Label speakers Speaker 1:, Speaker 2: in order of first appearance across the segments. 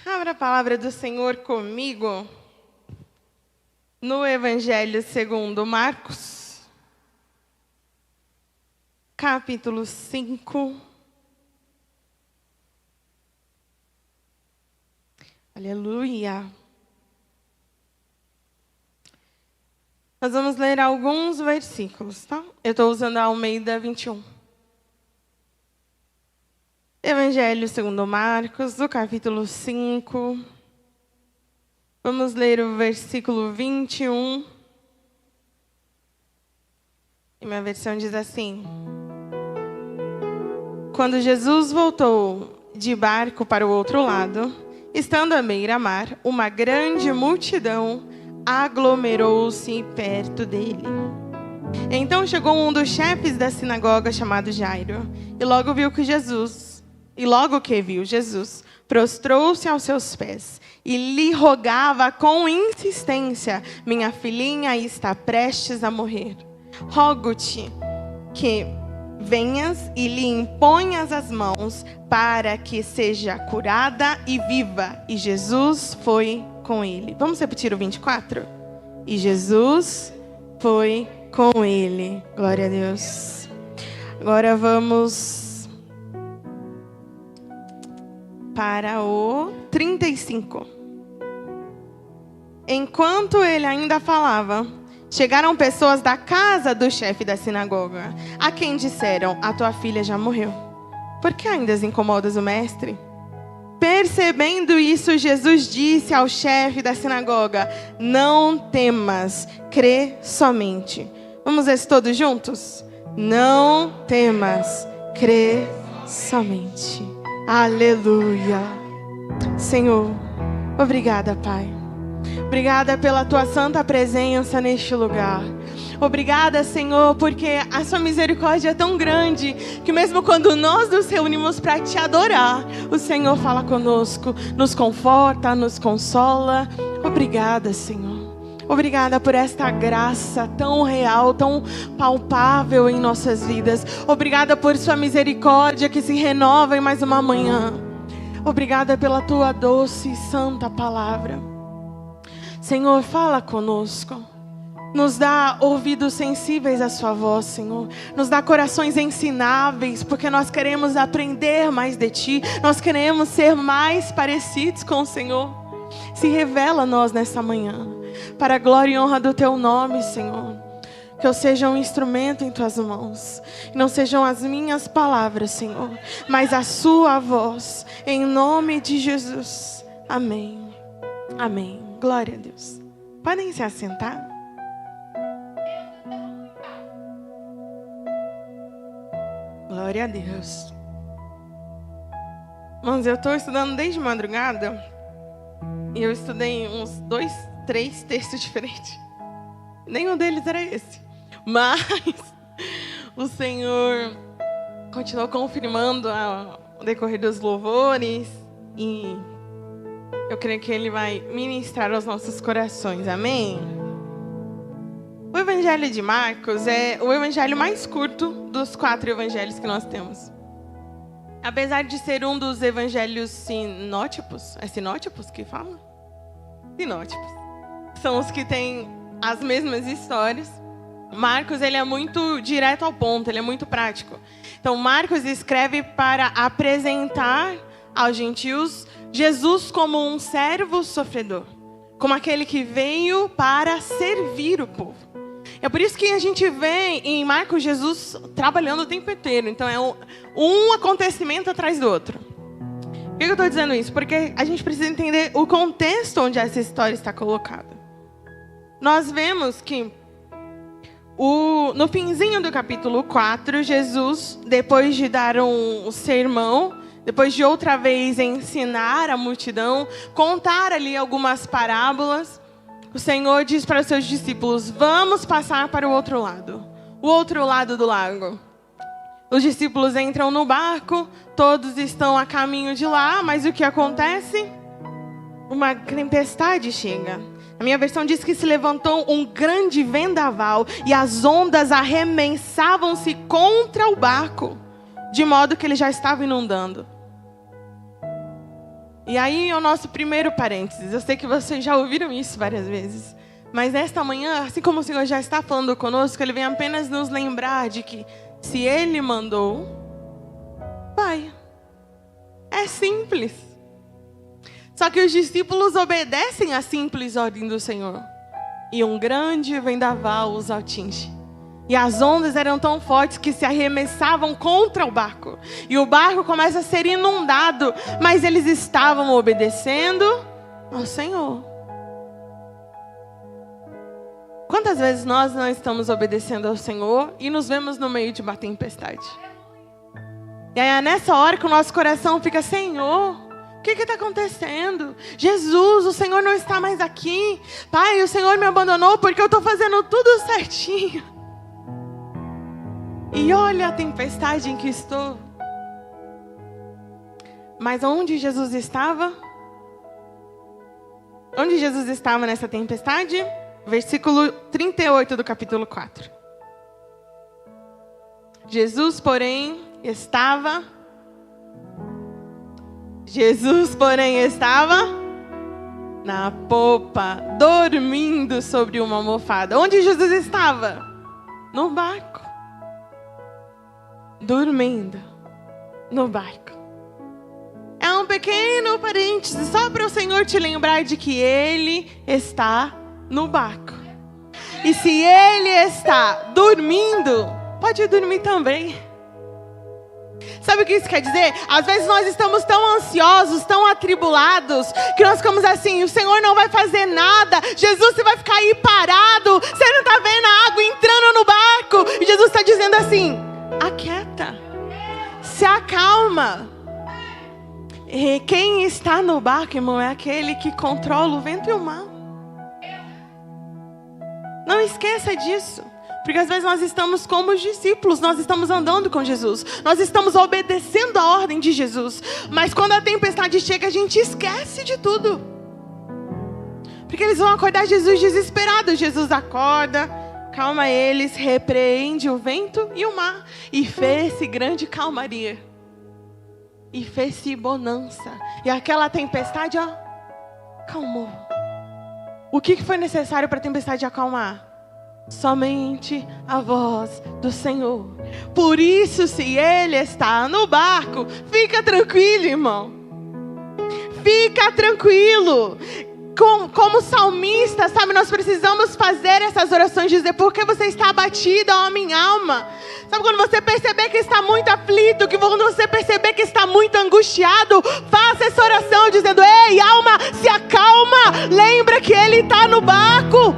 Speaker 1: Abra a palavra do Senhor comigo no Evangelho segundo Marcos, capítulo 5. Aleluia. Nós vamos ler alguns versículos, tá? Eu estou usando a Almeida 21. Evangelho segundo Marcos, do capítulo 5. Vamos ler o versículo 21. E minha versão diz assim: Quando Jesus voltou de barco para o outro lado, estando à beira-mar, uma grande multidão aglomerou-se perto dele. Então chegou um dos chefes da sinagoga, chamado Jairo, e logo que viu Jesus, prostrou-se aos seus pés e lhe rogava com insistência: minha filhinha está prestes a morrer. Rogo-te que venhas e lhe imponhas as mãos para que seja curada e viva. E Jesus foi com ele. Vamos repetir o 24? E Jesus foi com ele. Glória a Deus. Agora vamos para o 35. Enquanto ele ainda falava, chegaram pessoas da casa do chefe da sinagoga, a quem disseram: a tua filha já morreu. Por que ainda incomodas o mestre? Percebendo isso, Jesus disse ao chefe da sinagoga: não temas, crê somente. Vamos ver todos juntos? Não temas, crê somente. Aleluia. Senhor, obrigada, Pai. Obrigada pela tua santa presença neste lugar. Obrigada, Senhor, porque a sua misericórdia é tão grande que mesmo quando nós nos reunimos para te adorar, o Senhor fala conosco, nos conforta, nos consola. Obrigada, Senhor. Obrigada por esta graça tão real, tão palpável em nossas vidas. Obrigada por sua misericórdia que se renova em mais uma manhã. Obrigada pela tua doce e santa palavra. Senhor, fala conosco. Nos dá ouvidos sensíveis à sua voz, Senhor. Nos dá corações ensináveis, porque nós queremos aprender mais de Ti. Nós queremos ser mais parecidos com o Senhor. Se revela a nós nessa manhã, para a glória e honra do Teu nome, Senhor. Que eu seja um instrumento em Tuas mãos. Que não sejam as minhas palavras, Senhor, mas a Sua voz. Em nome de Jesus. Amém. Amém. Glória a Deus. Podem se assentar? Glória a Deus. Irmãos, eu estou estudando desde madrugada. E eu estudei uns 2, 3 textos diferentes. Nenhum deles era esse. Mas o Senhor continuou confirmando ao decorrer dos louvores. E eu creio que Ele vai ministrar aos nossos corações. Amém? O Evangelho de Marcos é o evangelho mais curto dos 4 evangelhos que nós temos. Apesar de ser um dos evangelhos sinóticos, é sinóticos que fala? Sinóticos. São os que têm as mesmas histórias. Marcos, ele é muito direto ao ponto, ele é muito prático. Então, Marcos escreve para apresentar aos gentios Jesus como um servo sofredor, como aquele que veio para servir o povo. É por isso que a gente vê em Marcos Jesus trabalhando o tempo inteiro. Então é um acontecimento atrás do outro. Por que eu estou dizendo isso? Porque a gente precisa entender o contexto onde essa história está colocada. Nós vemos que no finzinho do capítulo 4, Jesus, depois de dar um sermão, depois de outra vez ensinar a multidão, contar ali algumas parábolas, o Senhor diz para os seus discípulos: vamos passar para o outro lado do lago. Os discípulos entram no barco, todos estão a caminho de lá, mas o que acontece? Uma tempestade chega. A minha versão diz que se levantou um grande vendaval e as ondas arremessavam-se contra o barco, de modo que ele já estava inundando. E aí o nosso primeiro parênteses. Eu sei que vocês já ouviram isso várias vezes. Mas nesta manhã, assim como o Senhor já está falando conosco, Ele vem apenas nos lembrar de que se Ele mandou, vai. É simples. Só que os discípulos obedecem à simples ordem do Senhor. E um grande vendaval os atinge. E as ondas eram tão fortes que se arremessavam contra o barco. E o barco começa a ser inundado. Mas eles estavam obedecendo ao Senhor. Quantas vezes nós não estamos obedecendo ao Senhor e nos vemos no meio de uma tempestade? E aí é nessa hora que o nosso coração fica: Senhor, o que está acontecendo? Jesus, o Senhor não está mais aqui. Pai, o Senhor me abandonou porque eu estou fazendo tudo certinho. E olha a tempestade em que estou. Mas onde Jesus estava? Onde Jesus estava nessa tempestade? Versículo 38 do capítulo 4. Jesus, porém, estava na popa, dormindo sobre uma almofada. Onde Jesus estava? No barco. Dormindo no barco. É um pequeno parêntese, só para o Senhor te lembrar de que Ele está no barco. E se Ele está dormindo, pode dormir também. Sabe o que isso quer dizer? Às vezes nós estamos tão ansiosos, tão atribulados, que nós ficamos assim: o Senhor não vai fazer nada. Jesus, você vai ficar aí parado. Você não está vendo a água entrando no barco. E Jesus está dizendo assim: aquieta, se acalma. E quem está no barco, irmão, é aquele que controla o vento e o mar. Não esqueça disso. Porque às vezes nós estamos como os discípulos, nós estamos andando com Jesus, nós estamos obedecendo a ordem de Jesus. Mas quando a tempestade chega, a gente esquece de tudo. Porque eles vão acordar Jesus desesperado. Jesus acorda, calma eles, repreende o vento e o mar. E fez-se grande calmaria. E fez-se bonança. E aquela tempestade, acalmou. O que foi necessário para a tempestade acalmar? Somente a voz do Senhor. Por isso, se Ele está no barco, fica tranquilo, irmão. Fica tranquilo. Como salmista, sabe, nós precisamos fazer essas orações, dizer: por que você está abatido, ó minha alma? Sabe, quando você perceber que está muito aflito, que quando você perceber que está muito angustiado, faça essa oração dizendo: ei, alma, se acalma, lembra que Ele está no barco.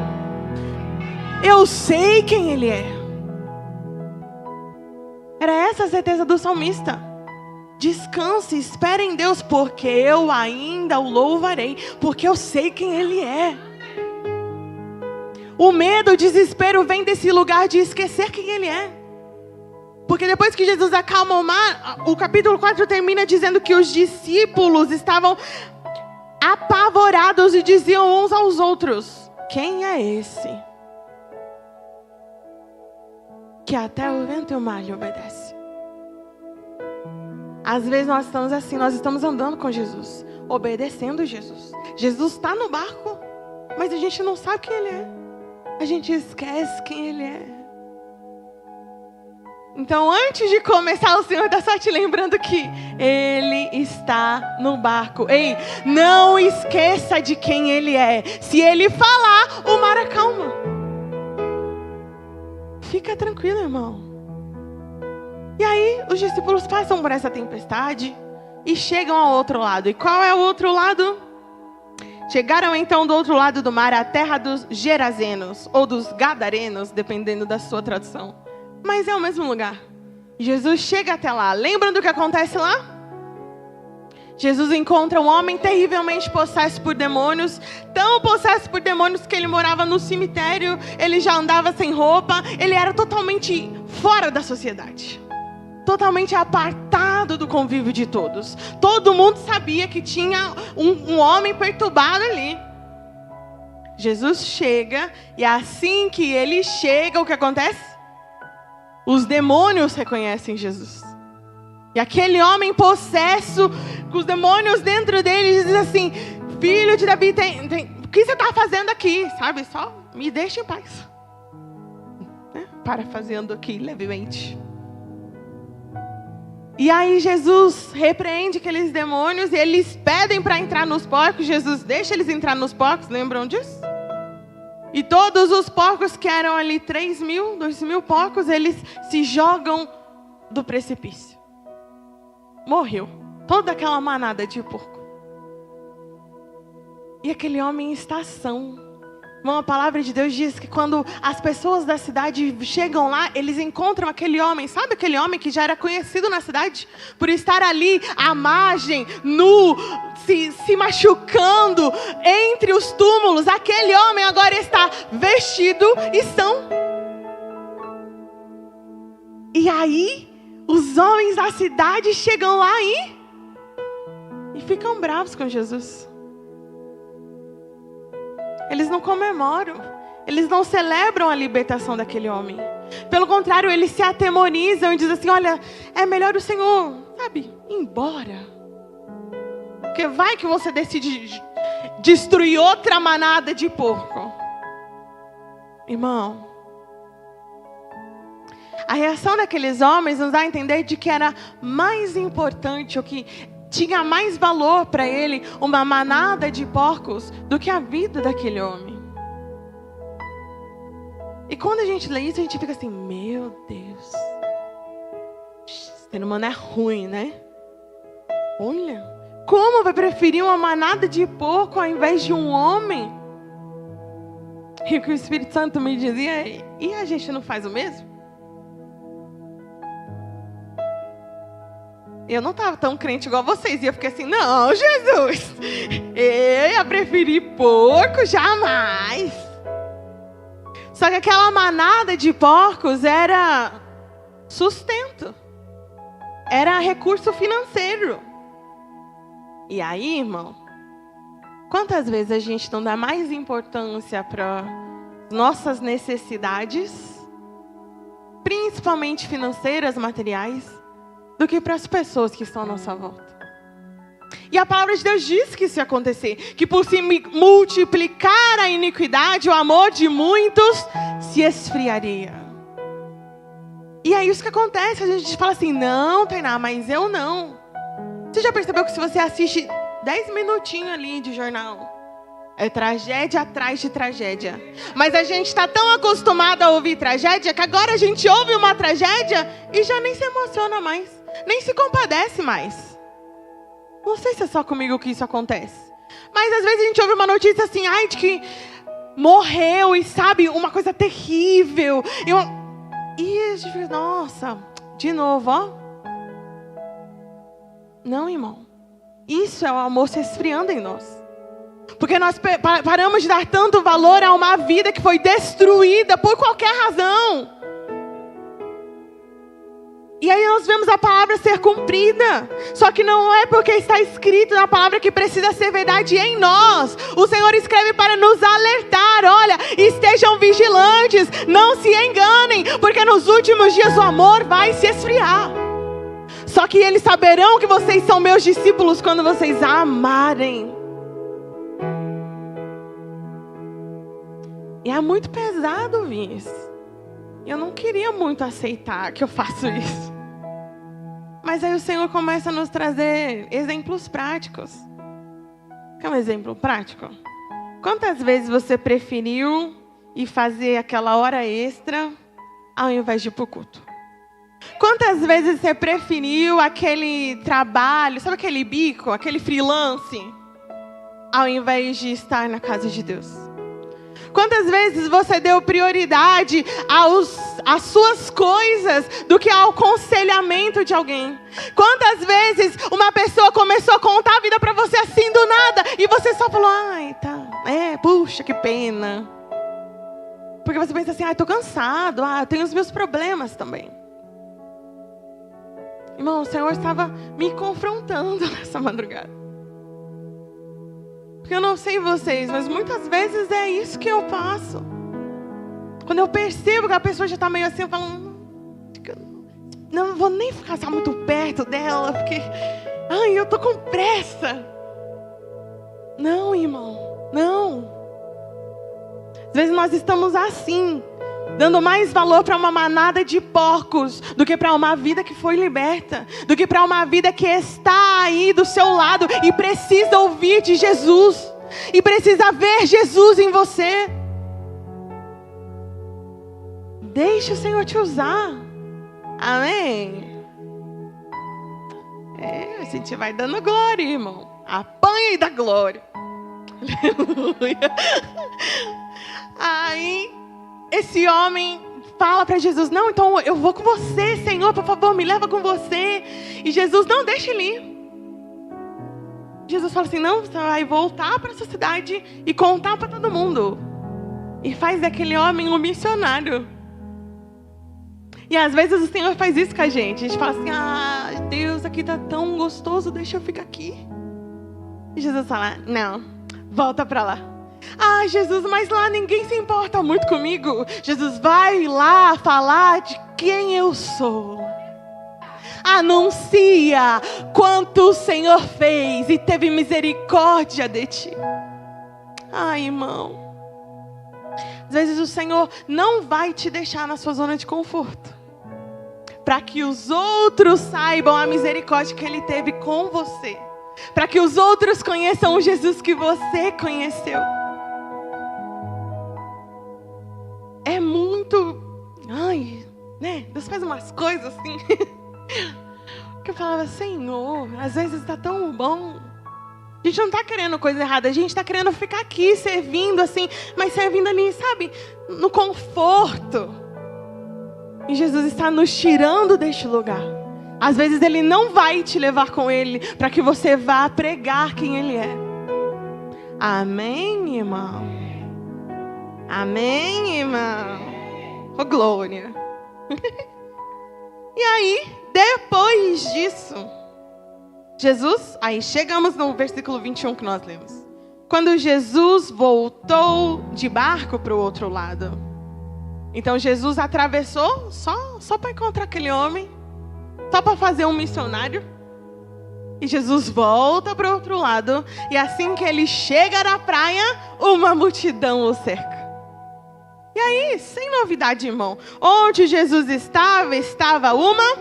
Speaker 1: Eu sei quem Ele é. Era essa a certeza do salmista. Descanse, espere em Deus, porque eu ainda o louvarei, porque eu sei quem Ele é. O medo, o desespero vem desse lugar de esquecer quem Ele é. Porque depois que Jesus acalma o mar, o capítulo 4 termina dizendo que os discípulos estavam apavorados e diziam uns aos outros: quem é esse que até o vento e o mar lhe obedece? Às vezes nós estamos assim, nós estamos andando com Jesus, obedecendo Jesus. Jesus está no barco, mas a gente não sabe quem Ele é. A gente esquece quem Ele é. Então, antes de começar, o Senhor está só te lembrando que Ele está no barco. Ei, não esqueça de quem Ele é. Se Ele falar, o mar acalma. Fica tranquilo, irmão. E aí, os discípulos passam por essa tempestade e chegam ao outro lado. E qual é o outro lado? Chegaram então do outro lado do mar, à terra dos Gerazenos, ou dos Gadarenos, dependendo da sua tradução. Mas é o mesmo lugar. Jesus chega até lá. Lembram do que acontece lá? Jesus encontra um homem terrivelmente possesso por demônios. Tão possesso por demônios que ele morava no cemitério. Ele já andava sem roupa. Ele era totalmente fora da sociedade. Totalmente apartado do convívio de todos. Todo mundo sabia que tinha um homem perturbado ali. Jesus chega, e assim que ele chega, o que acontece? Os demônios reconhecem Jesus. E aquele homem possesso com os demônios dentro deles, diz assim: filho de Davi, o que você está fazendo aqui? Sabe, só me deixa em paz. Parafraseando aqui levemente. E aí Jesus repreende aqueles demônios e eles pedem para entrar nos porcos. Jesus deixa eles entrar nos porcos, lembram disso? E todos os porcos, que eram ali 3.000, 2.000 porcos, eles se jogam do precipício. Morreu toda aquela manada de porco. E aquele homem em estação. A palavra de Deus diz que quando as pessoas da cidade chegam lá, eles encontram aquele homem. Sabe aquele homem que já era conhecido na cidade? Por estar ali à margem, nu, se machucando entre os túmulos. Aquele homem agora está vestido e são. E aí, os homens da cidade chegam lá e ficam bravos com Jesus. Eles não comemoram, eles não celebram a libertação daquele homem. Pelo contrário, eles se atemorizam e dizem assim: olha, é melhor o Senhor, sabe, ir embora. Porque vai que você decide destruir outra manada de porco. Irmão, a reação daqueles homens nos dá a entender de que era mais importante, o que tinha mais valor para ele, uma manada de porcos, do que a vida daquele homem. E quando a gente lê isso, a gente fica assim: meu Deus, esse ser humano é ruim, né? Olha, como vai preferir uma manada de porco ao invés de um homem? E o que o Espírito Santo me dizia: e a gente não faz o mesmo? Eu não estava tão crente igual vocês. E eu fiquei assim: não, Jesus, eu ia preferir porco, jamais. Só que aquela manada de porcos era sustento. Era recurso financeiro. E aí, irmão, quantas vezes a gente não dá mais importância para nossas necessidades, principalmente financeiras, materiais, do que para as pessoas que estão à nossa volta? E a palavra de Deus diz que isso ia acontecer, que por se multiplicar a iniquidade, o amor de muitos se esfriaria. E é isso que acontece. A gente fala assim: não, Tainá, mas eu não. Você já percebeu que se você assiste 10 minutinhos ali de jornal, é tragédia atrás de tragédia. Mas a gente está tão acostumado a ouvir tragédia, que agora a gente ouve uma tragédia e já nem se emociona mais, nem se compadece mais. Não sei se é só comigo que isso acontece, mas às vezes a gente ouve uma notícia assim: ai, de que morreu, e sabe, uma coisa terrível. E a gente fica: nossa, de novo, ó. Não, irmão. Isso é o amor se esfriando em nós. Porque nós paramos de dar tanto valor a uma vida que foi destruída por qualquer razão. E aí nós vemos a palavra ser cumprida. Só que não é porque está escrito na palavra que precisa ser verdade em nós. O Senhor escreve para nos alertar: olha, estejam vigilantes, não se enganem, porque nos últimos dias o amor vai se esfriar. Só que eles saberão que vocês são meus discípulos quando vocês amarem. E é muito pesado ouvir isso. Eu não queria muito aceitar que eu faço isso. Mas aí o Senhor começa a nos trazer exemplos práticos. Quer um exemplo prático? Quantas vezes você preferiu ir fazer aquela hora extra ao invés de ir para o culto? Quantas vezes você preferiu aquele trabalho, sabe aquele bico, aquele freelance, ao invés de estar na casa de Deus? Quantas vezes você deu prioridade às suas coisas do que ao aconselhamento de alguém? Quantas vezes uma pessoa começou a contar a vida para você assim do nada e você só falou: ai, tá, puxa, que pena. Porque você pensa assim: ai, tô cansado, eu tenho os meus problemas também. Irmão, o Senhor estava me confrontando nessa madrugada. Porque eu não sei vocês, mas muitas vezes é isso que eu passo. Quando eu percebo que a pessoa já está meio assim, eu falo: não vou nem ficar muito perto dela, porque Ai, eu tô com pressa. Não, irmão, não. Às vezes nós estamos assim, dando mais valor para uma manada de porcos do que para uma vida que foi liberta, do que para uma vida que está aí do seu lado e precisa ouvir de Jesus, e precisa ver Jesus em você. Deixa o Senhor te usar. Amém? A gente vai dando glória, irmão. Apanha e dá glória. Aleluia. Aí, esse homem fala para Jesus: não, então eu vou com você, Senhor, por favor, me leva com você. E Jesus: não, deixa ele ir. Jesus fala assim: não, você vai voltar para essa cidade e contar para todo mundo. E faz daquele homem um missionário. E às vezes o Senhor faz isso com a gente. A gente fala assim: ah, Deus, aqui tá tão gostoso, deixa eu ficar aqui. E Jesus fala: não, volta para lá. Ah, Jesus, mas lá ninguém se importa muito comigo. Jesus, vai lá falar de quem eu sou. Anuncia quanto o Senhor fez e teve misericórdia de ti. Ai, irmão. Às vezes o Senhor não vai te deixar na sua zona de conforto, para que os outros saibam a misericórdia que Ele teve com você, para que os outros conheçam o Jesus que você conheceu. É muito... Ai, né? Deus faz umas coisas assim que eu falava: Senhor, às vezes está tão bom. A gente não está querendo coisa errada, a gente está querendo ficar aqui servindo assim, mas servindo ali, sabe, no conforto. E Jesus está nos tirando deste lugar. Às vezes Ele não vai te levar com Ele para que você vá pregar quem Ele é. Amém, irmão? Amém, irmão? Oh, glória. E aí, depois disso, Jesus, aí chegamos no versículo 21 que nós lemos. Quando Jesus voltou de barco para o outro lado. Então Jesus atravessou só para encontrar aquele homem, só para fazer um missionário. E Jesus volta para o outro lado. E assim que ele chega na praia, uma multidão o cerca. E aí, sem novidade, irmão, onde Jesus estava uma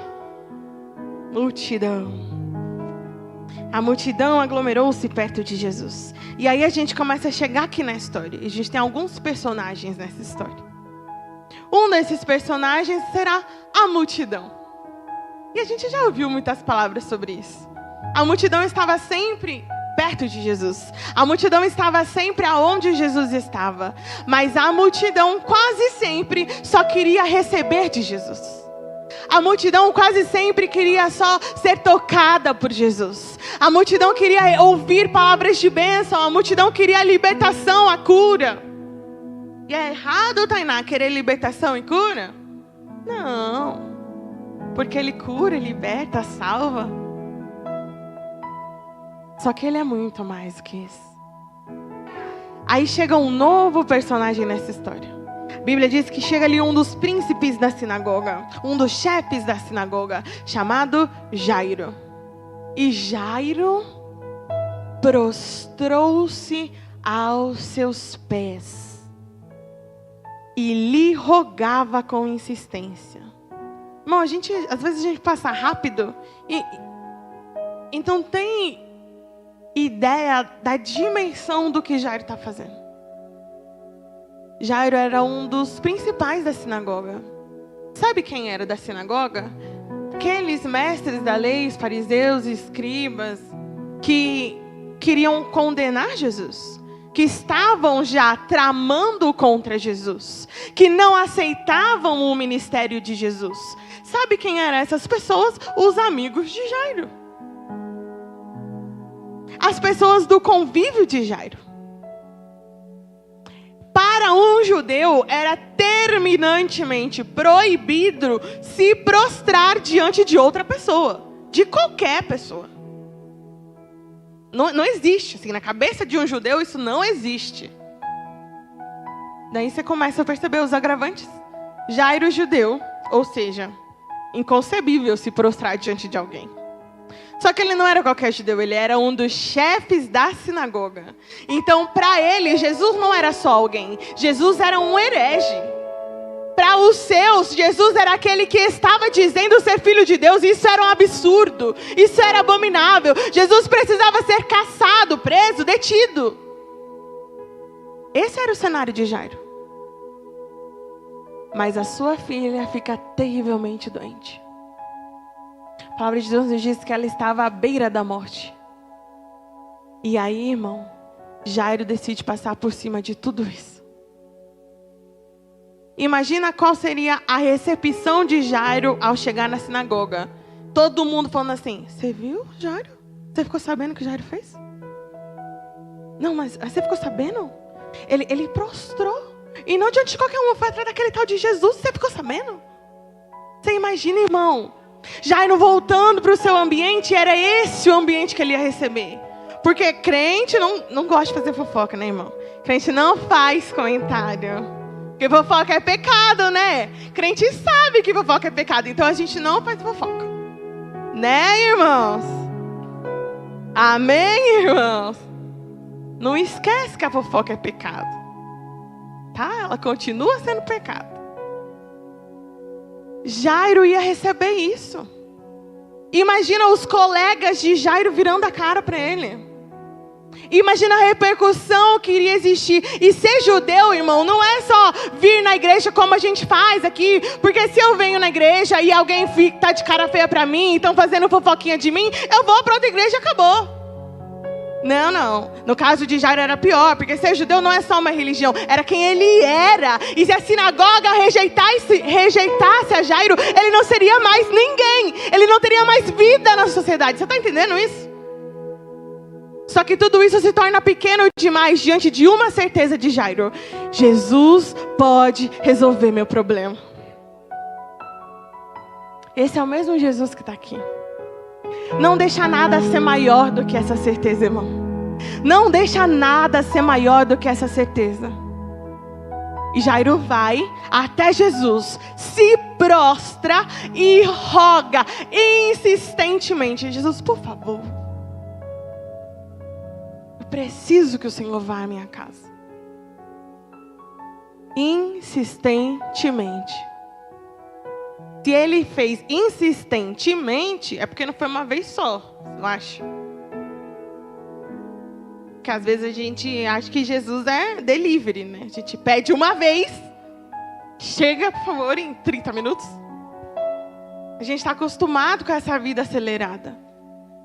Speaker 1: multidão. A multidão aglomerou-se perto de Jesus. E aí a gente começa a chegar aqui na história. E a gente tem alguns personagens nessa história. Um desses personagens será a multidão. E a gente já ouviu muitas palavras sobre isso. A multidão estava sempre perto de Jesus. A multidão estava sempre aonde Jesus estava. Mas a multidão quase sempre só queria receber de Jesus. A multidão quase sempre queria só ser tocada por Jesus. A multidão queria ouvir palavras de bênção. A multidão queria a libertação, a cura. E é errado, Tainá, querer libertação e cura? Não. Porque Ele cura, liberta, salva. Só que Ele é muito mais do que isso. Aí chega um novo personagem nessa história. A Bíblia diz que chega ali um dos príncipes da sinagoga, um dos chefes da sinagoga, chamado Jairo. E Jairo prostrou-se aos seus pés e lhe rogava com insistência. Irmão, às vezes a gente passa rápido e então tem ideia da dimensão do que Jairo está fazendo. Jairo era um dos principais da sinagoga. Sabe quem era da sinagoga? Aqueles mestres da lei, os fariseus e escribas, que queriam condenar Jesus, que estavam já tramando contra Jesus, que não aceitavam o ministério de Jesus. Sabe quem eram essas pessoas? Os amigos de Jairo. As pessoas do convívio de Jairo. Para um judeu era terminantemente proibido se prostrar diante de outra pessoa, de qualquer pessoa. Não existe, assim, na cabeça de um judeu isso não existe. Daí você começa a perceber os agravantes. Jairo judeu, ou seja, inconcebível se prostrar diante de alguém. Só que ele não era qualquer judeu, ele era um dos chefes da sinagoga. Então, para ele, Jesus não era só alguém. Jesus era um herege. Para os seus, Jesus era aquele que estava dizendo ser filho de Deus. Isso era um absurdo. Isso era abominável. Jesus precisava ser caçado, preso, detido. Esse era o cenário de Jairo. Mas a sua filha fica terrivelmente doente. A palavra de Deus nos diz que ela estava à beira da morte. E aí, irmão, Jairo decide passar por cima de tudo isso. Imagina qual seria a recepção de Jairo ao chegar na sinagoga. Todo mundo falando assim: você viu, Jairo? Você ficou sabendo o que Jairo fez? Não, mas você ficou sabendo? Ele prostrou. E não diante de qualquer um, foi atrás daquele tal de Jesus. Você ficou sabendo? Você imagina, irmão, Jairo voltando para o seu ambiente, era esse o ambiente que ele ia receber. Porque crente não gosta de fazer fofoca, né, irmão? Crente não faz comentário. Porque fofoca é pecado, né? Crente sabe que fofoca é pecado, então a gente não faz fofoca. Né, irmãos? Amém, irmãos? Não esquece que a fofoca é pecado. Tá? Ela continua sendo pecado. Jairo ia receber isso. Imagina os colegas de Jairo virando a cara para ele. Imagina a repercussão que iria existir. E ser judeu, irmão, não é só vir na igreja como a gente faz aqui. Porque se eu venho na igreja e alguém tá de cara feia para mim, estão fazendo fofoquinha de mim, eu vou para outra igreja e acabou. Não. No caso de Jairo era pior, porque ser judeu não é só uma religião, era quem ele era. E se a sinagoga rejeitasse a Jairo, ele não seria mais ninguém. Ele não teria mais vida na sociedade. Você está entendendo isso? Só que tudo isso se torna pequeno demais diante de uma certeza de Jairo: Jesus pode resolver meu problema. Esse é o mesmo Jesus que está aqui. Não deixa nada ser maior do que essa certeza, irmão. Não deixa nada ser maior do que essa certeza. E Jairo vai até Jesus, se prostra e roga insistentemente: Jesus, por favor, eu preciso que o Senhor vá à minha casa. Insistentemente. Se ele fez insistentemente, é porque não foi uma vez só, eu acho. Porque às vezes a gente acha que Jesus é delivery, né? A gente pede uma vez, chega, por favor, em 30 minutos. A gente está acostumado com essa vida acelerada.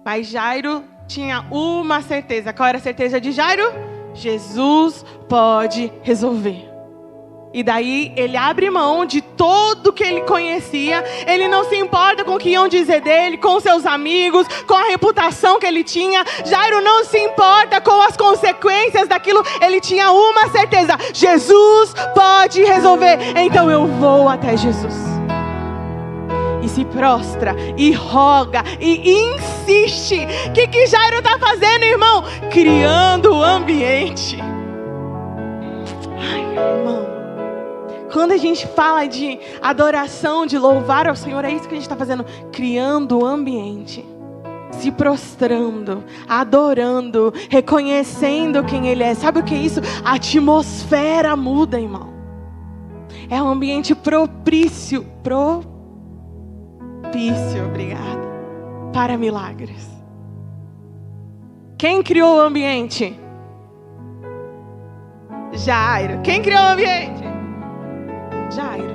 Speaker 1: Mas Jairo tinha uma certeza. Qual era a certeza de Jairo? Jesus pode resolver. E daí ele abre mão de tudo que ele conhecia. Ele não se importa com o que iam dizer dele, com seus amigos, com a reputação que ele tinha. Jairo não se importa com as consequências daquilo. Ele tinha uma certeza: Jesus pode resolver. Então eu vou até Jesus. E se prostra, e roga, e insiste. O que Jairo está fazendo, irmão? Criando o ambiente. Ai, irmão. Quando a gente fala de adoração, de louvar ao Senhor, é isso que a gente está fazendo. Criando o ambiente. Se prostrando, adorando, reconhecendo quem Ele é. Sabe o que é isso? A atmosfera muda, irmão. É um ambiente propício, obrigada, para milagres. Quem criou o ambiente? Jairo. Quem criou o ambiente? Jairo.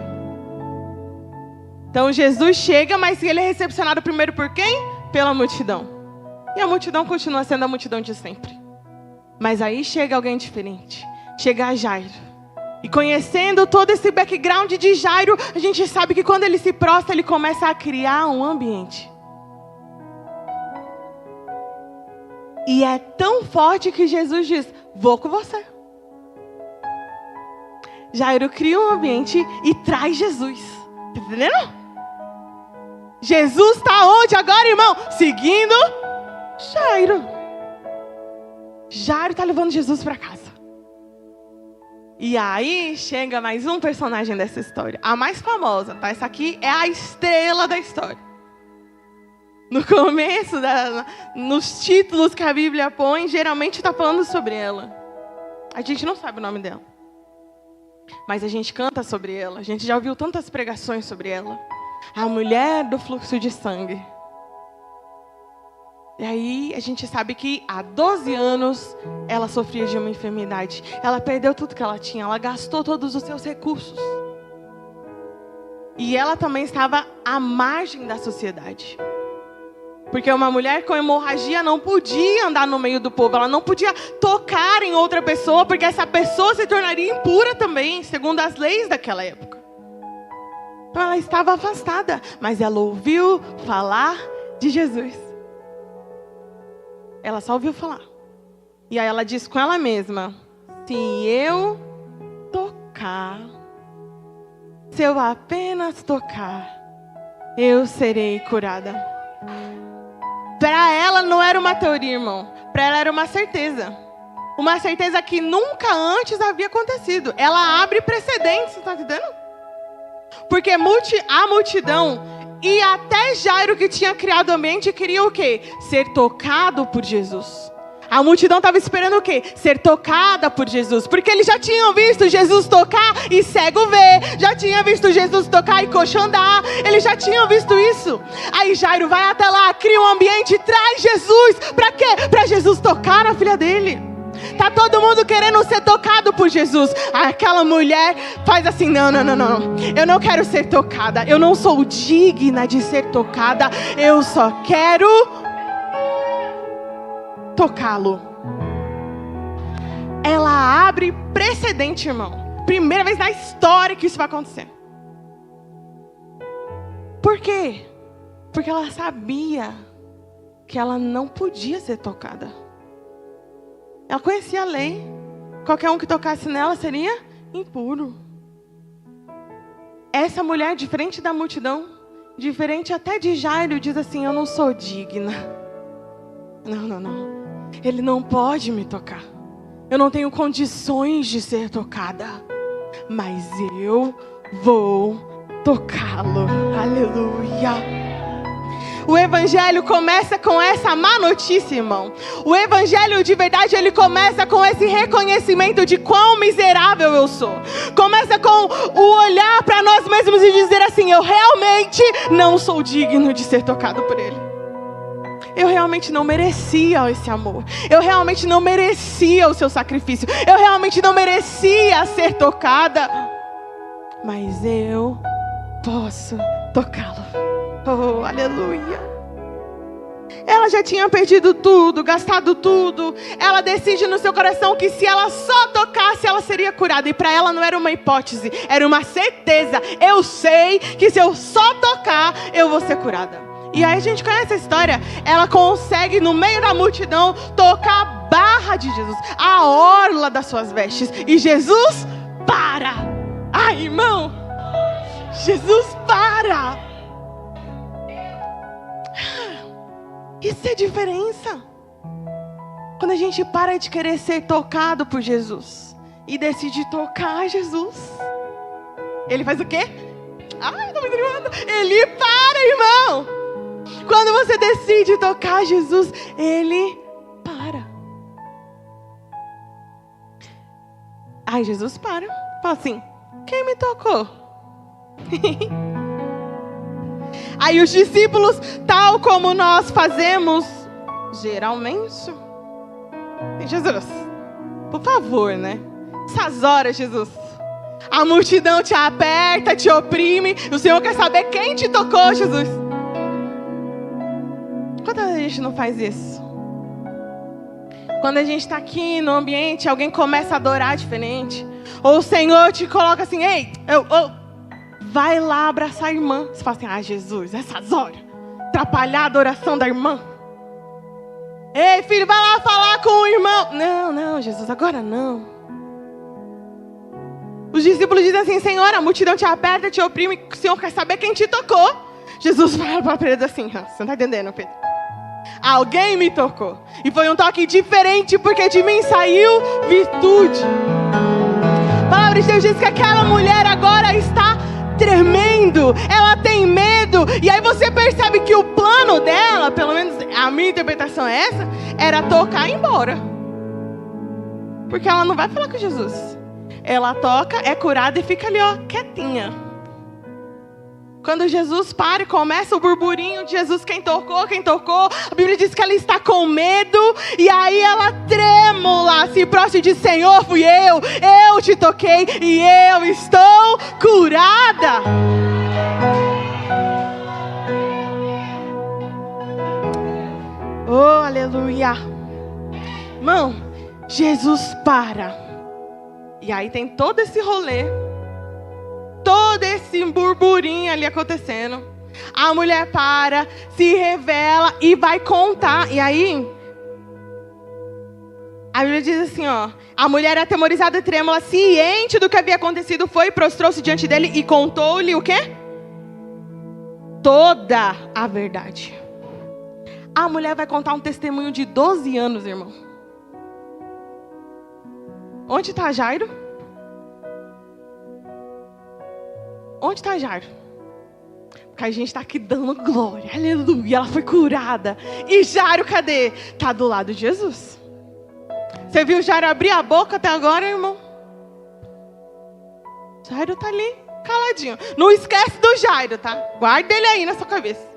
Speaker 1: Então Jesus chega, mas ele é recepcionado primeiro por quem? Pela multidão. E a multidão continua sendo a multidão de sempre. Mas aí chega alguém diferente. Chega Jairo. E conhecendo todo esse background de Jairo, a gente sabe que quando ele se prostra, ele começa a criar um ambiente. E é tão forte que Jesus diz: vou com você. Jairo cria um ambiente e traz Jesus. Tá entendendo? Jesus está onde agora, irmão? Seguindo Jairo. Jairo está levando Jesus para casa. E aí chega mais um personagem dessa história. A mais famosa, tá? Essa aqui é a estrela da história. No começo, nos títulos que a Bíblia põe, geralmente está falando sobre ela. A gente não sabe o nome dela. Mas a gente canta sobre ela. A gente já ouviu tantas pregações sobre ela. A mulher do fluxo de sangue. E aí a gente sabe que há 12 anos ela sofria de uma enfermidade. Ela perdeu tudo que ela tinha. Ela gastou todos os seus recursos. E ela também estava à margem da sociedade. Porque uma mulher com hemorragia não podia andar no meio do povo. Ela não podia tocar em outra pessoa, porque essa pessoa se tornaria impura também, segundo as leis daquela época. Então ela estava afastada, mas ela ouviu falar de Jesus. Ela só ouviu falar. E aí ela disse com ela mesma: se eu tocar, se eu apenas tocar, eu serei curada. Para ela não era uma teoria, irmão. Para ela era uma certeza. Uma certeza que nunca antes havia acontecido. Ela abre precedentes, você está entendendo? Porque a multidão e até Jairo, que tinha criado o ambiente, queria o quê? Ser tocado por Jesus. A multidão estava esperando o quê? Ser tocada por Jesus. Porque eles já tinham visto Jesus tocar e cego ver. Já tinham visto Jesus tocar e coxo andar. Eles já tinham visto isso. Aí Jairo vai até lá, cria um ambiente, traz Jesus. Para quê? Para Jesus tocar a filha dele. Tá todo mundo querendo ser tocado por Jesus. Aquela mulher faz assim: não. Eu não quero ser tocada. Eu não sou digna de ser tocada. Eu só quero tocá-lo. Ela abre precedente, irmão. Primeira vez na história que isso vai acontecer. Por quê? Porque ela sabia que ela não podia ser tocada. Ela conhecia a lei. Qualquer um que tocasse nela seria impuro. Essa mulher, diferente da multidão, diferente até de Jairo, diz assim: eu não sou digna. Não. Ele não pode me tocar. Eu não tenho condições de ser tocada. Mas eu vou tocá-lo. Aleluia. O evangelho começa com essa má notícia, irmão. O evangelho de verdade, ele começa com esse reconhecimento de quão miserável eu sou. Começa com o olhar para nós mesmos e dizer assim: eu realmente não sou digno de ser tocado por ele. Eu realmente não merecia esse amor. Eu realmente não merecia o seu sacrifício. Eu realmente não merecia ser tocada. Mas eu posso tocá-lo. Oh, aleluia. Ela já tinha perdido tudo, gastado tudo. Ela decide no seu coração que se ela só tocasse, ela seria curada. E para ela não era uma hipótese, era uma certeza. Eu sei que se eu só tocar, eu vou ser curada. E aí a gente conhece a história. Ela consegue, no meio da multidão, tocar a barra de Jesus, a orla das suas vestes. E Jesus para. Ai, irmão, Jesus para. Isso é diferença. Quando a gente para de querer ser tocado por Jesus e decide tocar Jesus, ele faz o quê? Ai, eu tô me animando. Ele para, irmão. Quando você decide tocar Jesus, ele para. Ai, Jesus para. Fala assim: quem me tocou? Aí os discípulos, tal como nós fazemos geralmente: Jesus, por favor, né? Essas horas, Jesus, a multidão te aperta, te oprime. O Senhor quer saber quem te tocou, Jesus. Quando a gente não faz isso? Quando a gente está aqui no ambiente, alguém começa a adorar diferente, ou o Senhor te coloca assim: ei, vai lá abraçar a irmã. Você fala assim: ah, Jesus, essas horas, atrapalhar a adoração da irmã. Ei, filho, vai lá falar com o irmão. Não, Jesus, agora não. Os discípulos dizem assim: Senhor, a multidão te aperta, te oprime, o Senhor quer saber quem te tocou. Jesus fala para Pedro assim: você não está entendendo, Pedro? Alguém me tocou. E foi um toque diferente, porque de mim saiu virtude. A palavra de Deus diz que aquela mulher agora está tremendo, ela tem medo. E aí você percebe que o plano dela, pelo menos a minha interpretação é essa, era tocar e ir embora. Porque ela não vai falar com Jesus. Ela toca, é curada e fica ali, ó, quietinha. Quando Jesus para e começa o burburinho de Jesus, quem tocou, a Bíblia diz que ela está com medo, e aí ela trêmula, se prostra e diz: Senhor, fui eu te toquei e eu estou curada. Oh, aleluia. Irmão, Jesus para, e aí tem todo esse rolê, todo esse burburinho ali acontecendo. A mulher para, se revela e vai contar. E aí, a Bíblia diz assim, ó: a mulher, atemorizada e trêmula, ciente do que havia acontecido, foi e prostrou-se diante dele e contou-lhe o quê? Toda a verdade. A mulher vai contar um testemunho de 12 anos, irmão. Onde está Jairo? Onde está Jairo? Porque a gente está aqui dando glória, aleluia, ela foi curada. E Jairo, cadê? Está do lado de Jesus. Você viu Jairo abrir a boca até agora, irmão? Jairo está ali, caladinho. Não esquece do Jairo, tá? Guarda ele aí na sua cabeça.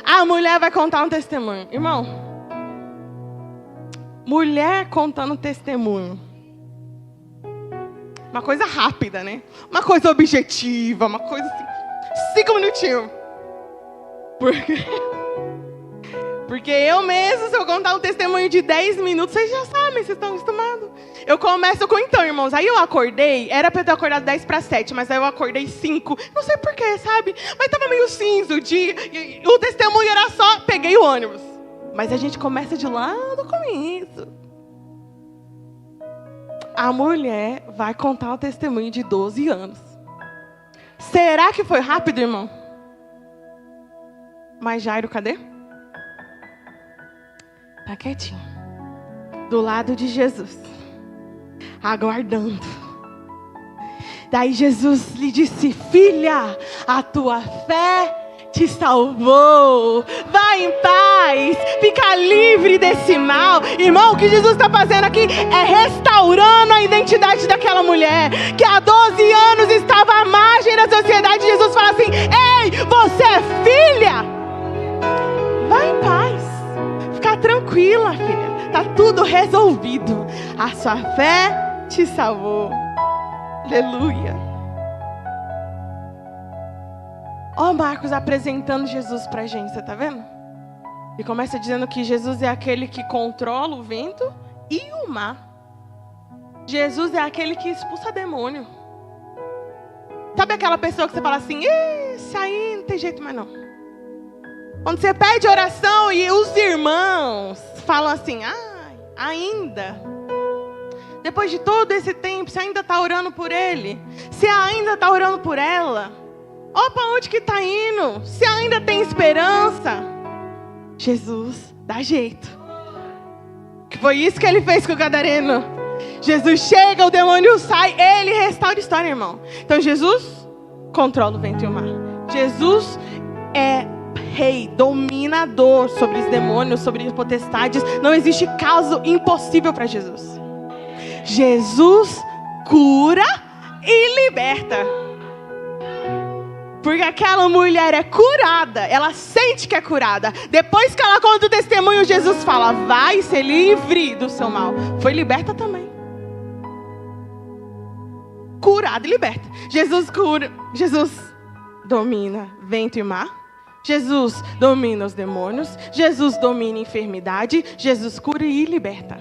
Speaker 1: A mulher vai contar um testemunho. Irmão, mulher contando testemunho. Uma coisa rápida, né? Uma coisa objetiva, uma coisa assim. 5 minutinhos. Porque eu mesmo, se eu contar um testemunho de 10 minutos, vocês já sabem, vocês estão acostumados. Eu começo com então, irmãos. Aí eu acordei, era pra eu ter acordado 10 para 7, mas aí eu acordei 5. Não sei porquê, sabe? Mas tava meio cinza o dia. E o testemunho era só, peguei o ônibus. Mas a gente começa de lá do começo. A mulher vai contar um testemunho de 12 anos. Será que foi rápido, irmão? Mas Jairo, cadê? Tá quietinho. Do lado de Jesus. Aguardando. Daí Jesus lhe disse: filha, a tua fé te salvou. Vai em paz. Fica livre desse mal. Irmão, o que Jesus está fazendo aqui é restaurando a identidade daquela mulher que há 12 anos estava à margem da sociedade. Jesus fala assim: ei, você é filha. Vai em paz. Fica tranquila, filha. Está tudo resolvido. A sua fé te salvou. Aleluia. Ó, Marcos apresentando Jesus pra gente, você tá vendo? E começa dizendo que Jesus é aquele que controla o vento e o mar. Jesus é aquele que expulsa demônio. Sabe aquela pessoa que você fala assim: esse aí não tem jeito mais não. Quando você pede oração e os irmãos falam assim: ainda. Depois de todo esse tempo, você ainda está orando por ele? Você ainda está orando por ela? Para onde que está indo? Você ainda tem esperança? Jesus dá jeito. Que foi isso que ele fez com o gadareno. Jesus chega, o demônio sai, ele restaura a história, irmão. Então Jesus controla o vento e o mar. Jesus é rei, dominador sobre os demônios, sobre as potestades. Não existe caso impossível para Jesus. Jesus cura e liberta. Porque aquela mulher é curada, ela sente que é curada. Depois que ela conta o testemunho, Jesus fala: vai ser livre do seu mal. Foi liberta também. Curada e liberta. Jesus cura, Jesus domina vento e mar. Jesus domina os demônios. Jesus domina a enfermidade. Jesus cura e liberta.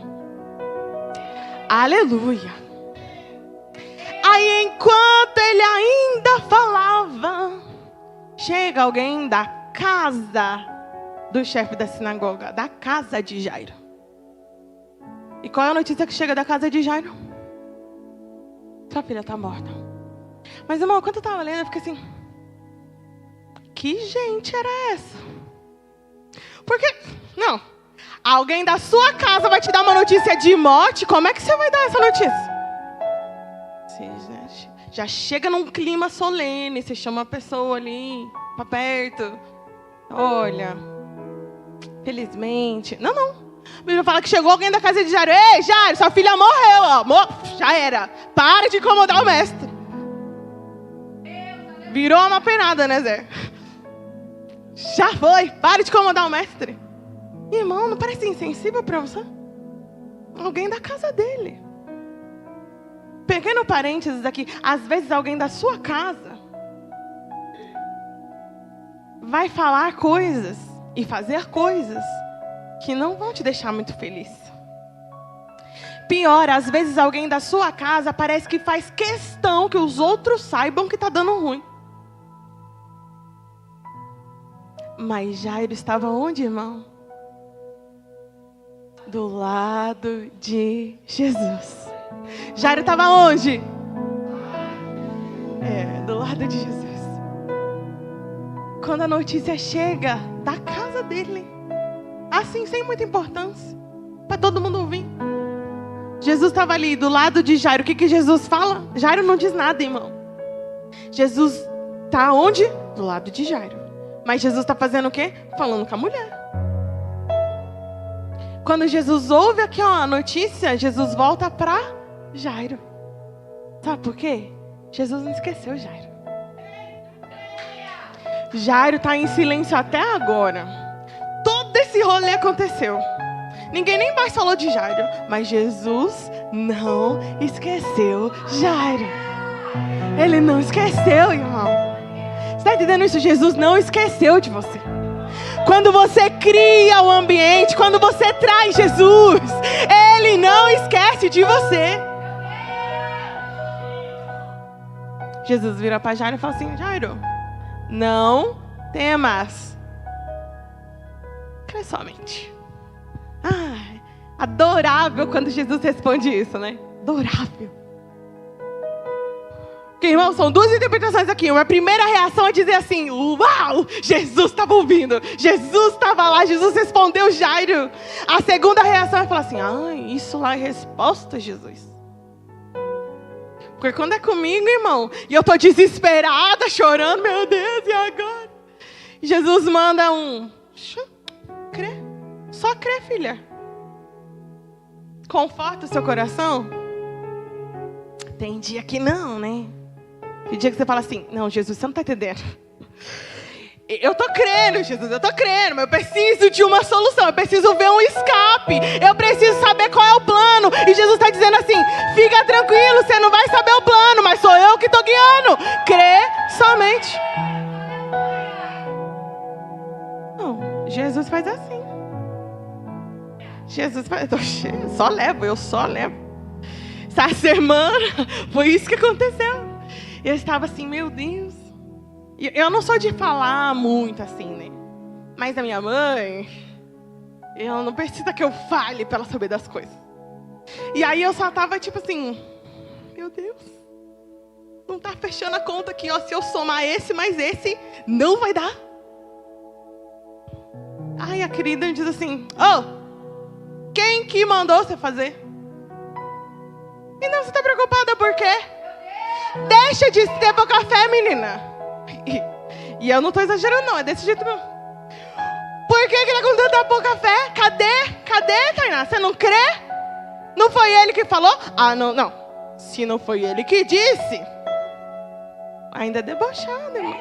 Speaker 1: Aleluia. Aí, enquanto ele ainda falava, chega alguém da casa do chefe da sinagoga, da casa de Jairo. E qual é a notícia que chega da casa de Jairo? Sua filha está morta. Mas, irmão, quando eu estava lendo, eu fiquei assim: que gente era essa? Porque, não, alguém da sua casa vai te dar uma notícia de morte, como é que você vai dar essa notícia? Sim, gente. já chega num clima solene, você chama a pessoa ali para perto. Olha, felizmente... Não. A Bíblia fala que chegou alguém da casa de Jairo. Ei, Jairo, sua filha morreu, ó. Já era. Para de incomodar o mestre. Virou uma penada, né, Zé? Já foi. Para de incomodar o mestre. Irmão, não parece insensível para você? Alguém da casa dele. Pequeno parênteses aqui. Às vezes alguém da sua casa vai falar coisas e fazer coisas que não vão te deixar muito feliz. Pior, às vezes alguém da sua casa parece que faz questão que os outros saibam que está dando ruim. Mas Jairo estava onde, irmão? Do lado de Jesus. Jairo estava onde? Do lado de Jesus. Quando a notícia chega da casa dele, assim, sem muita importância, para todo mundo ouvir. Jesus estava ali do lado de Jairo. O que Jesus fala? Jairo não diz nada, irmão. Jesus está onde? Do lado de Jairo. Mas Jesus está fazendo o quê? Falando com a mulher. Quando Jesus ouve aqui a notícia, Jesus volta para Jairo. Sabe por quê? Jesus não esqueceu Jairo. Jairo está em silêncio até agora. Todo esse rolê aconteceu. Ninguém nem mais falou de Jairo. Mas Jesus não esqueceu Jairo. Ele não esqueceu, irmão. Você está entendendo isso? Jesus não esqueceu de você. Quando você cria o ambiente, quando você traz Jesus, Ele não esquece de você. Jesus vira para Jairo e fala assim: Jairo, não temas. Crê somente. Ai, adorável quando Jesus responde isso, né? Adorável. Porque, irmão, são duas interpretações aqui. Uma primeira reação é dizer assim: uau, Jesus estava ouvindo. Jesus estava lá, Jesus respondeu Jairo. A segunda reação é falar assim: isso lá é resposta, Jesus. Porque quando é comigo, irmão, e eu estou desesperada, chorando, meu Deus, e agora? Jesus manda crê. Só crê, filha. Conforta o seu coração. Tem dia que não, né? Tem dia que você fala assim: não, Jesus, você não está entendendo. Eu estou crendo, Jesus, eu estou crendo, mas eu preciso de uma solução, eu preciso ver um escape, eu preciso saber qual é o plano. E Jesus está dizendo assim: fica tranquilo, você não vai saber o plano, mas sou eu que estou guiando. Crê somente. Não, Jesus faz assim. Jesus faz, eu só levo. Essa semana foi isso que aconteceu. Eu estava assim, meu Deus. Eu não sou de falar muito assim, né? Mas a minha mãe, ela não precisa que eu fale para ela saber das coisas. E aí eu só estava tipo assim: meu Deus, não tá fechando a conta aqui, ó. Se eu somar esse mais esse, não vai dar. Aí a querida diz assim: quem que mandou você fazer? E não, você tá preocupada por quê? Deixa de ter pouca fé, menina. E eu não tô exagerando, não. É desse jeito mesmo. Por que ele tá com tanta pouca fé? Cadê, Tainá? Você não crê? Não foi ele que falou? Não. Se não foi ele que disse. Ainda é debochado, irmão.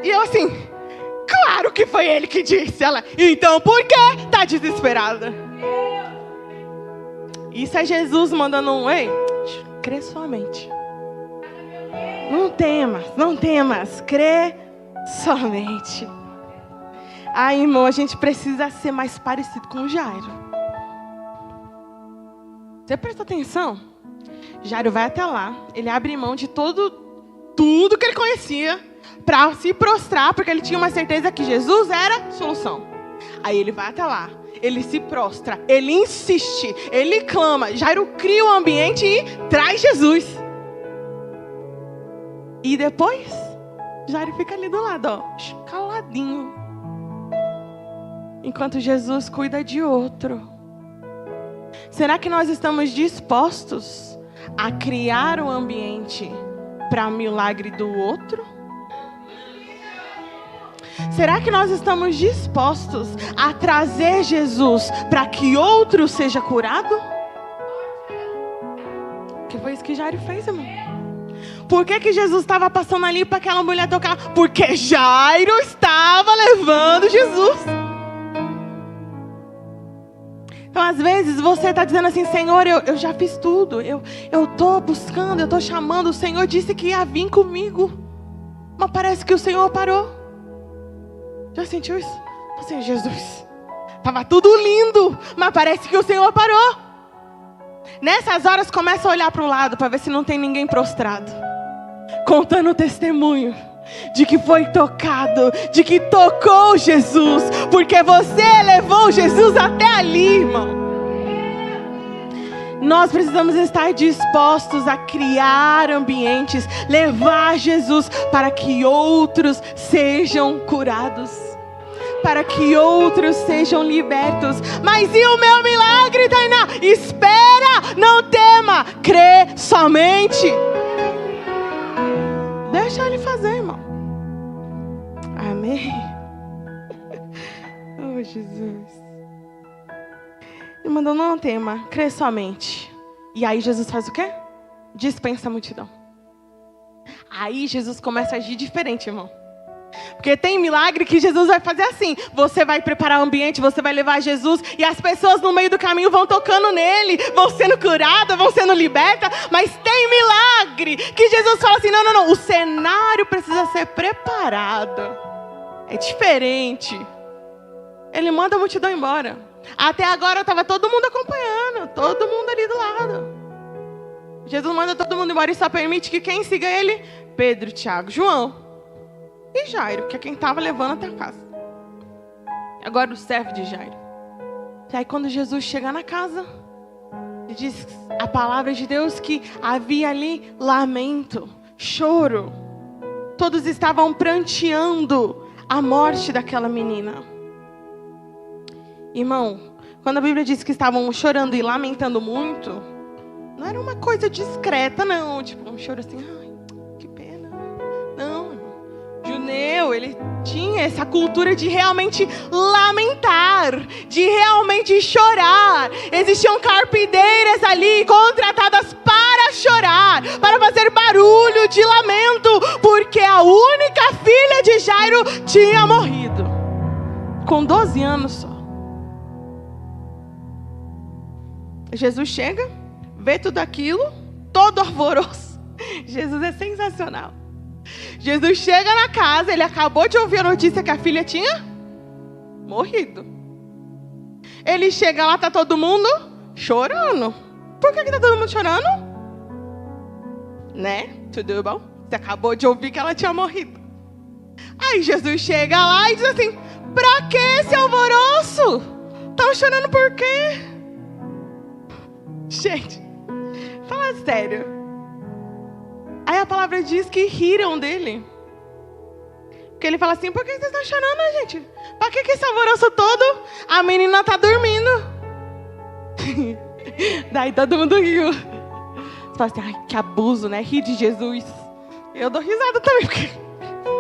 Speaker 1: E eu assim: claro que foi ele que disse. Ela: então por que tá desesperada? Isso é Jesus mandando ei, crê somente. Não temas, crê somente. Irmão, a gente precisa ser mais parecido com Jairo. Você presta atenção? Jairo vai até lá, ele abre mão de tudo que ele conhecia para se prostrar, porque ele tinha uma certeza que Jesus era a solução. Aí ele vai até lá, ele se prostra, ele insiste, ele clama. Jairo cria o ambiente e traz Jesus. E depois, Jairo fica ali do lado, ó, caladinho. Enquanto Jesus cuida de outro. Será que nós estamos dispostos a criar um ambiente para o milagre do outro? Será que nós estamos dispostos a trazer Jesus para que outro seja curado? Que foi isso que Jairo fez, irmão. Por que Jesus estava passando ali para aquela mulher tocar? Porque Jairo estava levando Jesus. Então, às vezes, você está dizendo assim: Senhor, eu já fiz tudo. Eu estou buscando, eu estou chamando. O Senhor disse que ia vir comigo. Mas parece que o Senhor parou. Já sentiu isso? Assim, Jesus, estava tudo lindo, mas parece que o Senhor parou. Nessas horas, começa a olhar para o lado para ver se não tem ninguém prostrado, contando o testemunho de que foi tocado, de que tocou Jesus, porque você levou Jesus até ali, irmão. Nós precisamos estar dispostos a criar ambientes, levar Jesus para que outros sejam curados, para que outros sejam libertos. Mas e o meu milagre, Tainá? Espera, não tema, crê somente. Deixa ele fazer, irmão. Amém. Oh, Jesus. Ele mandou: não tema, crê somente. E aí Jesus faz o quê? Dispensa a multidão. Aí Jesus começa a agir diferente, irmão. Porque tem milagre que Jesus vai fazer assim: você vai preparar o ambiente, você vai levar Jesus, e as pessoas no meio do caminho vão tocando nele, vão sendo curadas, vão sendo libertas. Mas tem milagre que Jesus fala assim: não, o cenário precisa ser preparado. É diferente. Ele manda a multidão embora. Até agora estava todo mundo acompanhando, todo mundo ali do lado. Jesus manda todo mundo embora e só permite que quem siga ele? Pedro, Tiago, João e Jairo, que é quem estava levando até a casa. Agora o servo de Jairo. E aí quando Jesus chega na casa, diz a palavra de Deus que havia ali lamento, choro. Todos estavam pranteando a morte daquela menina. Irmão, quando a Bíblia diz que estavam chorando e lamentando muito, não era uma coisa discreta, não. Tipo, um choro assim: ai, que pena. Não, irmão. Judeu, ele tinha essa cultura de realmente lamentar, de realmente chorar. Existiam carpideiras ali contratadas para chorar, para fazer barulho de lamento, porque a única filha de Jairo tinha morrido, com 12 anos só. Jesus chega, vê tudo aquilo, todo alvoroço. Jesus é sensacional. Jesus chega na casa, ele acabou de ouvir a notícia que a filha tinha morrido. Ele chega lá, tá todo mundo chorando. Por que tá todo mundo chorando? Né? Tudo bom? Você acabou de ouvir que ela tinha morrido. Aí Jesus chega lá e diz assim: pra que esse alvoroço? Estão chorando por quê? Gente, fala sério. Aí a palavra diz que riram dele. Porque ele fala assim: por que vocês estão chorando, gente? Pra que esse alvoroço todo? A menina tá dormindo. Daí todo mundo riu. Você fala assim: ai, que abuso, né? Rir de Jesus. Eu dou risada também, porque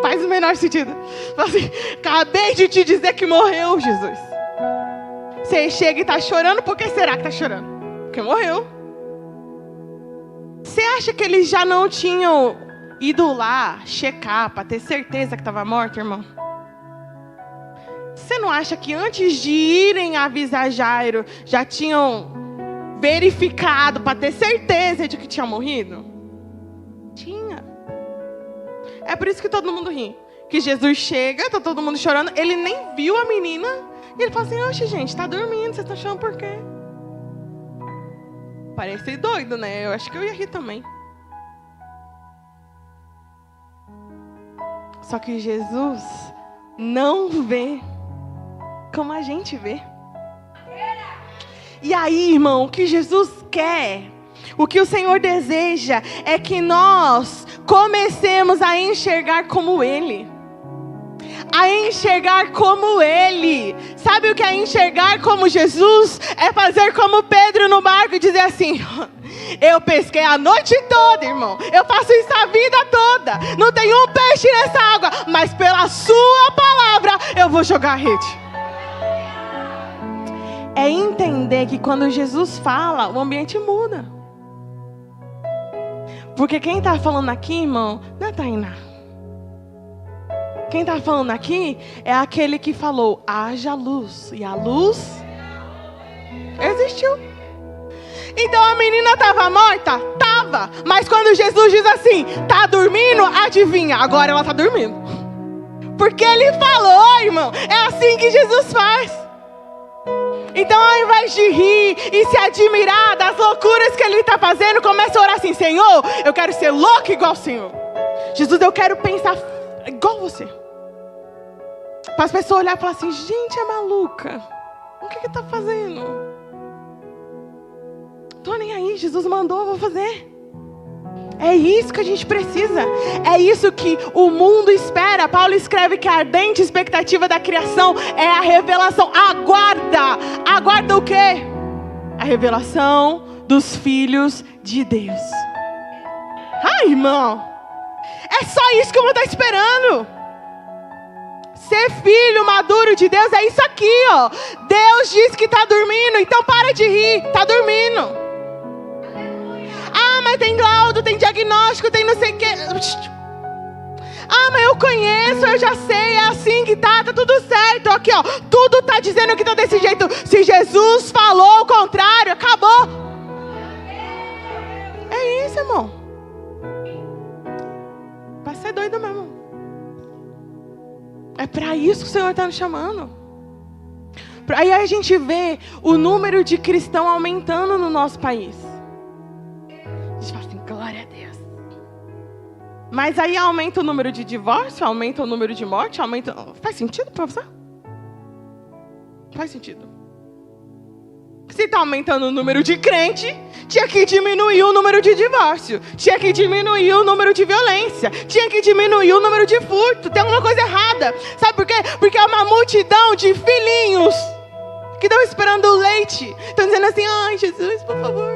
Speaker 1: faz o menor sentido. Fala assim: acabei de te dizer que morreu, Jesus. Você chega e tá chorando, por que será que tá chorando? Porque morreu. Você acha que eles já não tinham ido lá checar para ter certeza que estava morto, irmão? Você não acha que antes de irem avisar Jairo, já tinham verificado para ter certeza de que tinha morrido? Tinha. É por isso que todo mundo ri. Que Jesus chega, tá todo mundo chorando, ele nem viu a menina, e ele fala assim: oxe, gente, tá dormindo, vocês estão chorando por quê? Parece doido, né? Eu acho que eu ia rir também. Só que Jesus não vê como a gente vê. E aí, irmão, o que Jesus quer, o que o Senhor deseja, é que nós comecemos a enxergar como Ele. a enxergar como Ele. Sabe o que é enxergar como Jesus? É fazer como Pedro no barco e dizer assim: eu pesquei a noite toda, irmão. Eu faço isso a vida toda. Não tem um peixe nessa água, mas pela sua palavra eu vou jogar a rede. É entender que quando Jesus fala, o ambiente muda. Porque quem está falando aqui, irmão, não é Tainá. Quem está falando aqui é aquele que falou: haja luz. E a luz existiu. Então a menina estava morta? Tava. Mas quando Jesus diz assim: tá dormindo? Adivinha, agora ela está dormindo. Porque Ele falou, irmão. É assim que Jesus faz. Então, ao invés de rir e se admirar das loucuras que Ele está fazendo, começa a orar assim: Senhor, eu quero ser louco igual o Senhor. Jesus, eu quero pensar igual você. Para as pessoas olharem e falar assim: gente, é maluca. O que está fazendo? Tô nem aí, Jesus mandou, eu vou fazer. É isso que a gente precisa. É isso que o mundo espera. Paulo escreve que a ardente expectativa da criação é a revelação. Aguarda o quê? A revelação dos filhos de Deus. Ai, irmão, é só isso que o mundo está esperando. Ser filho maduro de Deus é isso aqui, ó. Deus diz que está dormindo, então para de rir. Está dormindo. Ah, mas tem laudo, tem diagnóstico, tem não sei o quê. Ah, mas eu conheço, eu já sei, é assim que tá tudo certo. Aqui, ó, tudo tá dizendo que tá desse jeito. Se Jesus falou o contrário, acabou. É isso, irmão. Vai ser doido mesmo. É para isso que o Senhor está nos chamando. Aí a gente vê o número de cristãos aumentando no nosso país. A gente fala assim: glória a Deus. Mas aí aumenta o número de divórcio, aumenta o número de morte, aumenta... Faz sentido para você? Faz sentido. Se está aumentando o número de crente, tinha que diminuir o número de divórcio. Tinha que diminuir o número de violência. Tinha que diminuir o número de furto. Tem alguma coisa errada. Sabe por quê? Porque é uma multidão de filhinhos que estão esperando o leite. Estão dizendo assim: ai, Jesus, por favor.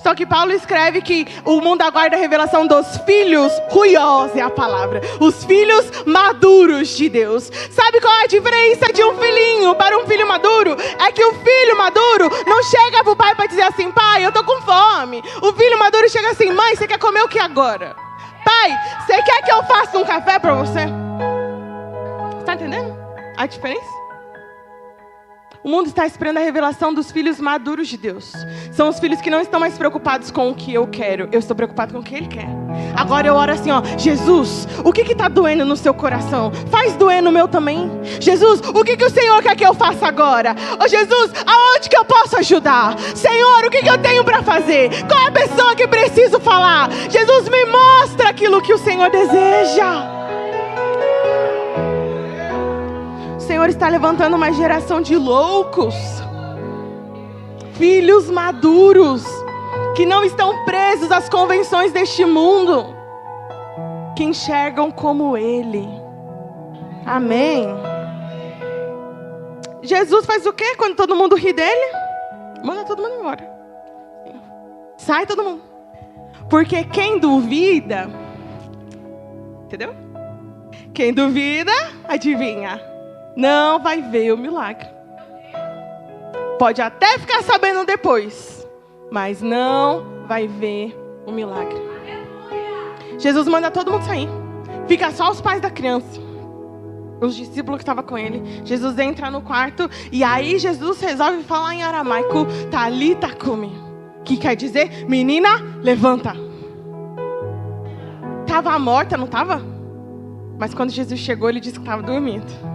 Speaker 1: Só que Paulo escreve que o mundo aguarda a revelação dos filhos, ruios é a palavra, os filhos maduros de Deus. Sabe qual é a diferença de um filhinho para um filho maduro? É que o filho maduro não chega para o pai para dizer assim: pai, eu tô com fome. O filho maduro chega assim: mãe, você quer comer o que agora? Pai, você quer que eu faça um café para você? Está entendendo a diferença? O mundo está esperando a revelação dos filhos maduros de Deus. São os filhos que não estão mais preocupados com o que eu quero. Eu estou preocupado com o que Ele quer. Agora eu oro assim, ó: Jesus, o que está doendo no seu coração? Faz doer no meu também. Jesus, o que o Senhor quer que eu faça agora? Ô Jesus, aonde que eu posso ajudar? Senhor, o que eu tenho para fazer? Qual é a pessoa que preciso falar? Jesus, me mostra aquilo que o Senhor deseja. O Senhor está levantando uma geração de loucos, filhos maduros, que não estão presos às convenções deste mundo, que enxergam como Ele. Amém. Jesus faz o quê quando todo mundo ri dele? Manda todo mundo embora. Sai todo mundo. Porque quem duvida, entendeu? Quem duvida, adivinha, não vai ver o milagre. Pode até ficar sabendo depois, mas não vai ver o milagre. Jesus manda todo mundo sair. Fica só os pais da criança, os discípulos que estavam com ele. Jesus entra no quarto e aí Jesus resolve falar em aramaico: Talita cumi, que quer dizer: menina, levanta. Estava morta, não estava? Mas quando Jesus chegou, ele disse que estava dormindo.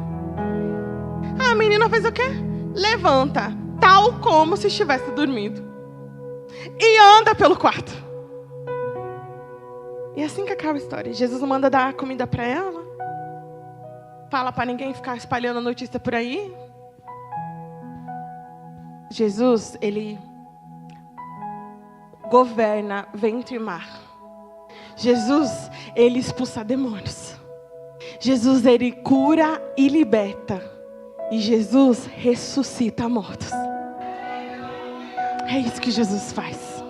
Speaker 1: A menina fez o quê? Levanta, tal como se estivesse dormindo, e anda pelo quarto. E assim que acaba a história. Jesus manda dar comida para ela. Fala para ninguém ficar espalhando a notícia por aí. Jesus, ele governa vento e mar. Jesus, ele expulsa demônios. Jesus, ele cura e liberta. E Jesus ressuscita mortos. É isso que Jesus faz.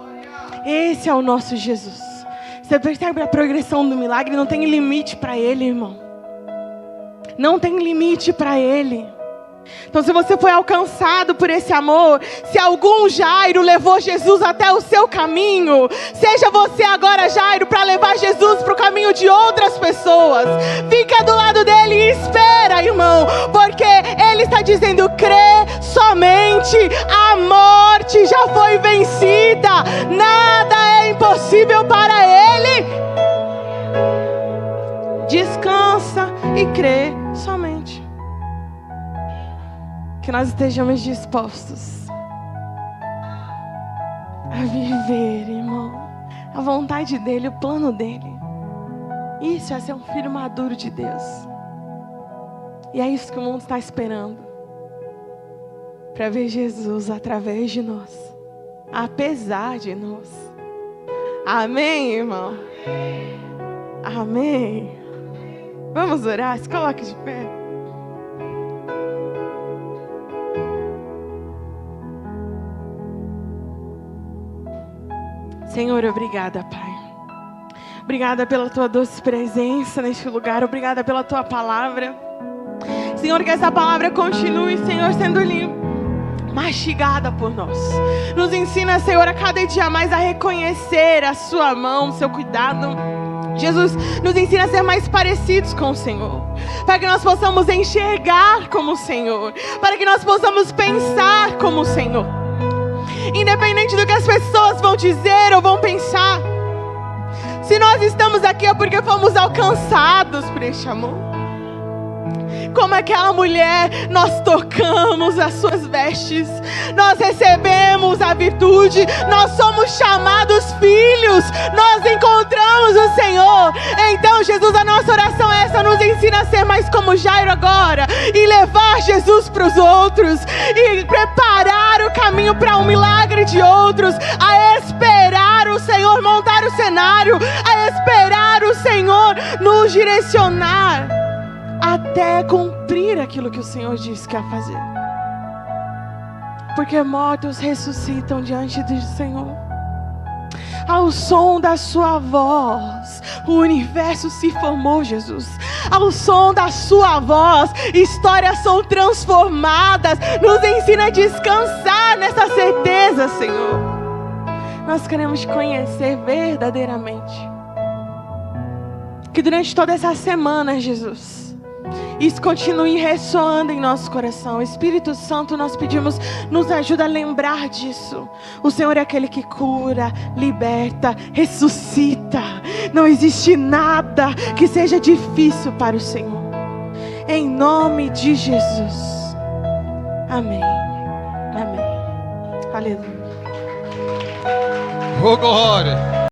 Speaker 1: Esse é o nosso Jesus. Você percebe a progressão do milagre? Não tem limite para ele, irmão. Não tem limite para ele. Então, se você foi alcançado por esse amor, se algum Jairo levou Jesus até o seu caminho, seja você agora, Jairo, para levar Jesus para o caminho de outras pessoas. Fica do lado dele e espera, irmão, porque ele está dizendo: crê somente, a morte já foi vencida, nada é impossível para ele. Descansa e crê somente. Que nós estejamos dispostos a viver, irmão, a vontade dele, o plano dele. Isso é ser um filho maduro de Deus. E é isso que o mundo está esperando, para ver Jesus através de nós, apesar de nós. Amém, irmão? Amém. Vamos orar? Se coloque de pé. Senhor, obrigada, Pai. Obrigada pela Tua doce presença neste lugar. Obrigada pela Tua palavra. Senhor, que essa palavra continue, Senhor, sendo mastigada por nós. Nos ensina, Senhor, a cada dia mais a reconhecer a Sua mão, o Seu cuidado. Jesus, nos ensina a ser mais parecidos com o Senhor, para que nós possamos enxergar como o Senhor, para que nós possamos pensar como o Senhor. Independente do que as pessoas vão dizer ou vão pensar, se nós estamos aqui é porque fomos alcançados por este amor. Como aquela mulher, nós tocamos as suas vestes, nós recebemos a virtude, nós somos chamados filhos, nós encontramos o Senhor. Então, Jesus, a nossa oração é essa: nos ensina a ser mais como Jairo agora, e levar Jesus para os outros, e preparar o caminho para um milagre de outros, a esperar o Senhor montar o cenário, a esperar o Senhor nos direcionar, até cumprir aquilo que o Senhor disse que ia fazer. Porque mortos ressuscitam diante do Senhor. Ao som da sua voz, o universo se formou, Jesus. Ao som da sua voz, histórias são transformadas. Nos ensina a descansar nessa certeza, Senhor. Nós queremos te conhecer verdadeiramente. Que durante toda essa semana, Jesus, isso continue ressoando em nosso coração. Espírito Santo, nós pedimos, nos ajuda a lembrar disso. O Senhor é aquele que cura, liberta, ressuscita. Não existe nada que seja difícil para o Senhor. Em nome de Jesus. Amém. Amém. Aleluia.
Speaker 2: Oh, glória.